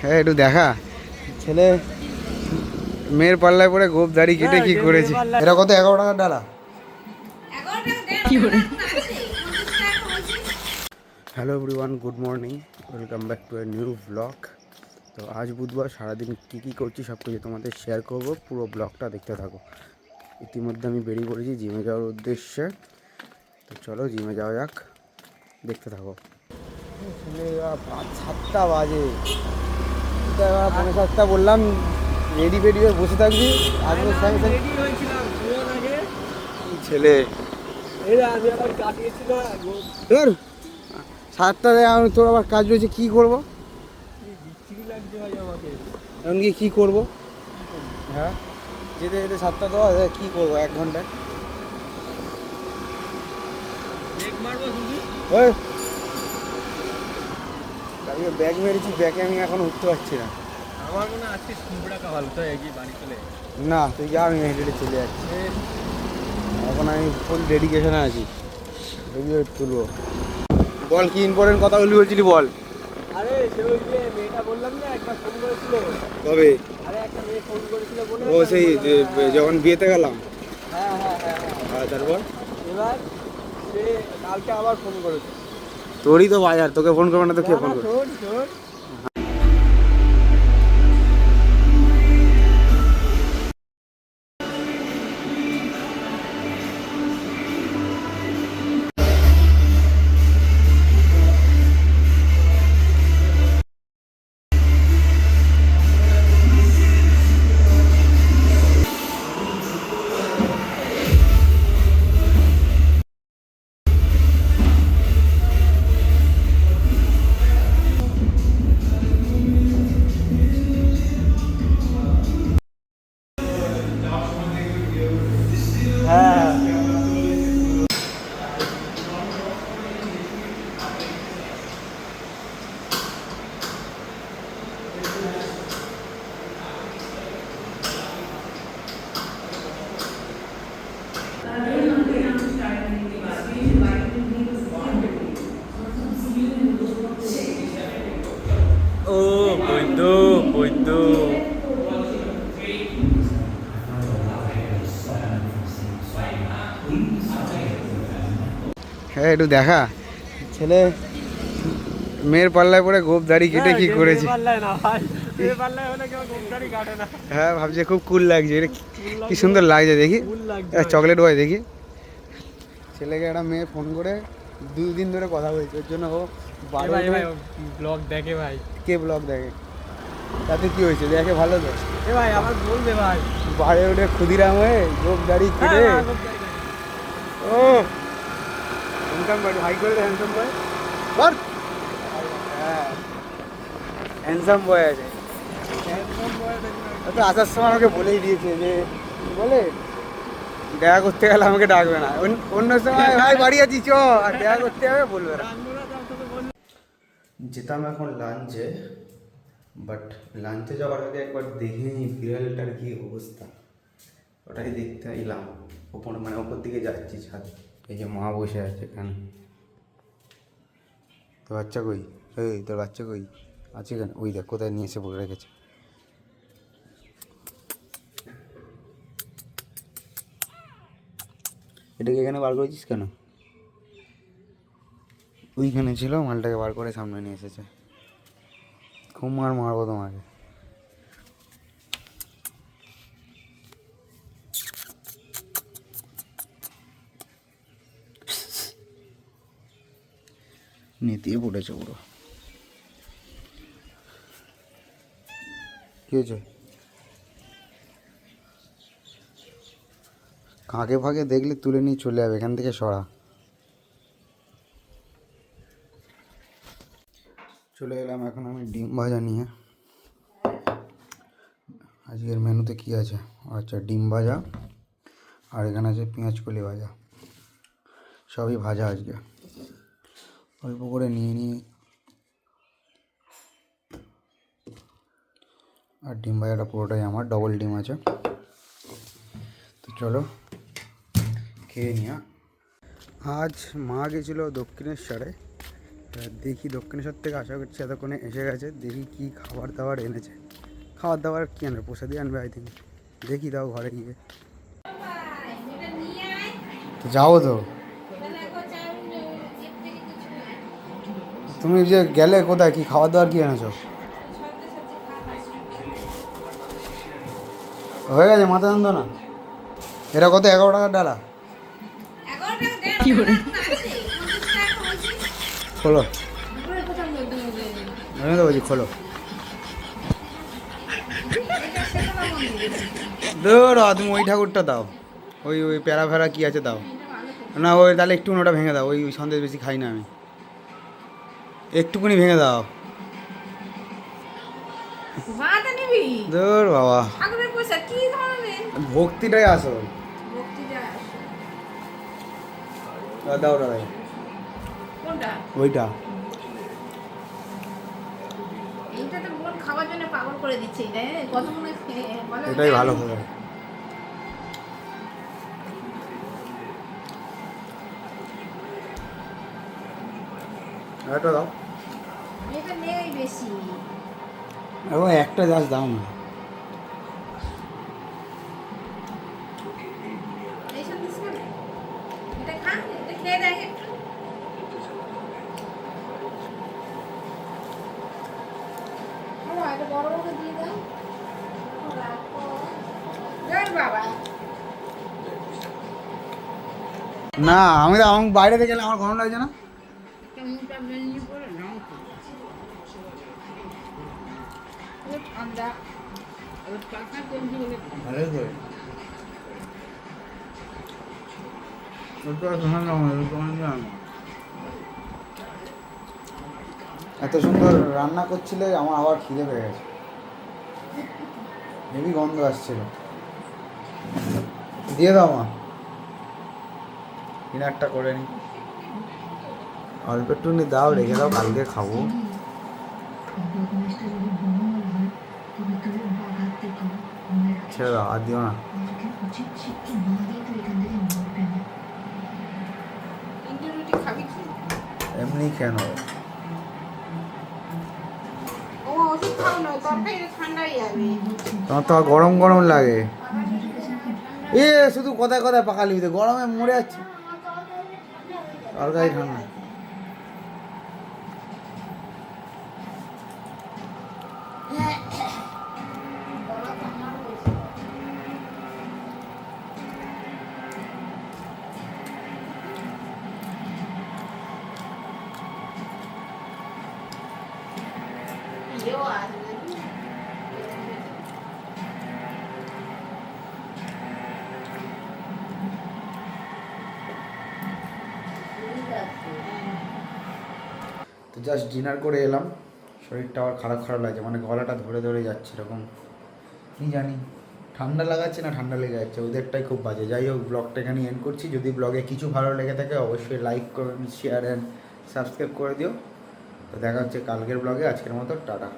হ্যাঁ একটু দেখা ছেলে মেয়ের পাল্লায় পরে গোপ দাড়ি কেটে কি করেছে। এটা কত 11 টাকার ডালা। Hello everyone, good morning, welcome back to a new blog. তো আজ বুধবার, সারাদিন কী করছি সব কিছু তোমাদের শেয়ার করব, পুরো ব্লগটা দেখতে থাকো। ইতিমধ্যে আমি বেরিয়ে পড়েছি জিমে যাওয়ার উদ্দেশ্যে। তো চলো জিমে যাওয়া যাক, দেখতে থাকো। 7টা বাজে, 7:30 বললাম রেডি হয়ে বসে থাকবি। আজকে ছেলে 7টায় আমি তোর আবার কাজ রয়েছে, কী করবো এমনকি কী করবো? হ্যাঁ যেতে যেতে 7টা দেওয়া কী করবো 1 ঘন্টায়? ব্যাগ মেরেছি, ব্যাগে আমি এখন উঠতে পারছি না। আমার মনে হয় আজকে সুন্দরটা ভালো তো এগিয়ে বাড়ি চলে না তুই যা, আমি হেঁটে চলে যাচ্ছি। এখন আমি ফুল ডেডিকেশনে আছি, ভিডিও তুলবো। বল কি ইম্পর্টেন্ট কথা বলছিলি বল। আরে সে ওই যে মেয়েটা বললাম না একবার ফোন করেছিল। কবে? আরে একটা মেয়ে ফোন করেছিল বলে। ও সেই যখন বিয়েতে গেলাম। হ্যাঁ হ্যাঁ হ্যাঁ হ্যাঁ। তারপর এবার সে কালকে আবার ফোন করেছে। তোরই তো বাজার, তোকে ফোন করবো না তো কে ফোন করবে? শোন হ্যাঁ ও বৈদ্য বৈদ্য হ্যাঁ একটু দেখা ছেলে মেয়ের পাল্লায় পরে গোপ দাড়ি কেটে কি করেছে। হ্যাঁ ভাবছি খুব কুল লাগছে, এটা কি সুন্দর লাগছে দেখি। চকলেট বয় দেখি। ছেলেকে একটা মেয়ে ফোন করে 2 দিন ধরে কথা বলছে, ওর জন্য ও ব্লগ দেখে ভাই। কে ব্লগ দেখে? তাতে কি হয়েছে, দেখে ভালো তো। এ ভাই আমার বলবে ভাই বাড়ে উঠে ক্ষুদিরাম হয়ে গোপ দাড়ি কেটে। ও হ্যান্ডসাম বয়, হাই করে হ্যান্ডসাম বয় বল। হ্যাঁ হ্যান্ডসাম বয় আছে। তো আসার সময় আমাকে বলেই দিয়েছে যে বলে দেখা করতে গেলে আমাকে ডাকবে না, অন্য সময় ভাই বাড়ি আছি চ, আর দেখা করতে হবে বলবে না। যেতাম এখন লাঞ্চে, বাট লাঞ্চে যাওয়ার আগে একবার দেখে নিই বিড়ালটার কি অবস্থা, ওটাই দেখতে এলাম। ওপর দিকে যাচ্ছি ছাদ। এই যে মা বসে আছে এখানে। তোর বাচ্চা কই? তোর বাচ্চা কই আছে কেন? ওই দেখ কোথায় নিয়ে এসে পড়ে রেখেছে। এটাকে এখানে বার করেছিস কেন? ওইখানে ছিল, মালটাকে বার করে সামনে নিয়ে এসেছে। খুব মারবো তোমাকে। নেতিয়ে পড়েছে পুরো। কি হয়েছে? কাকে ফাঁকে দেখলে তুলে নিয়ে চলে যাবে, এখান থেকে সরা। চলে এলাম এখন আমি ডিম ভাজা নিয়ে। আজকের মেনুতে কি আছে? আচ্ছা ডিম ভাজা, আর এখানে আছে পেঁয়াজ কলি ভাজা। সবই ভাজা আজকে, অল্প করে নিয়ে আর ডিম ভাজাটা পুরোটাই আমার, ডবল ডিম আছে। তো চলো খেয়ে নিই। আজ মা গেছিলো দক্ষিণেশ্বরে, দেখি দক্ষিণেশ্বর থেকে আশা করছি এতক্ষণে এসে গেছে, দেখি কি খাবার দাবার এনেছে। খাবার দাবার কি আনবে, প্রসাদই আনবে আই থিঙ্ক। দেখি দাও ঘরে গিয়ে তো যাবো তো। তুমি যে গেলে কোথায়, কি খাবার দাবার কি এনেছো? হয়ে গেছে মাথা যন্ত্রণা। এটা কত, 11 টাকার ডালা? খোলো, আমি তো বলছি খোলো। ধরো তুমি ওই ঠাকুরটা দাও, ওই ওই প্যারা ফেরা কী আছে দাও না। ওই তাহলে একটু ওটা ভেঙে দাও, ওই সন্দেশ বেশি খাই না আমি, একটুকুনি ভেঙে দাও। ধর বাবা, ভক্তিটাই আসল। দাও দাদা ওইটা। খাওয়ার জন্য পাগল করে দিচ্ছে, এটাই ভালো খাবার। একটা দাও, এটা নেই বেশি। ও একটা জাস্ট দাও না। এইসব দিস না, এটা খা, এটা খেয়ে দেখ একটু। এটা বড় বড় দিয়ে দাও বাবা। না আমি তো আমার বাইরে থেকে গেলে আমার গরম লাগছে না। ঠান্ডা এত সুন্দর রান্না করছিলে, আমার আবার খিদে পেয়ে গেছে, হেভি গন্ধ আসছিল। দিয়ে দাও মা, ডিনারটা করে নি, অল্প একটু দাও, রেখে দাও, কালকে খাবো। ছেড়ে দাও, আর দিও না। রুটি খাবি কি? এমনি কেন, ও ওষুধ খাও না, তরকারি ঠান্ডা হয়ে যাবে। তোমার তো গরম গরম লাগে। এ শুধু কথায় কথায় পাকালি, গরমে মরে যাচ্ছে। তরকারি ঠান্ডা। তো জাস্ট ডিনার করে এলাম, শরীরটা আবার খারাপ খারাপ লাগছে, মানে গলাটা ধরে ধরে যাচ্ছে এরকম, কী জানি ঠান্ডা লাগাচ্ছে না ঠান্ডা লেগে যাচ্ছে, ওদেরটাই খুব বাজে। যাই হোক, ব্লগটা এখানে এন্ড করছি। যদি ব্লগে কিছু ভালো লেগে থাকে অবশ্যই লাইক করুন, শেয়ার অ্যান্ড সাবস্ক্রাইব করে দিও। তো দেখা হচ্ছে কালকের ব্লগে, আজকের মতো টাটা।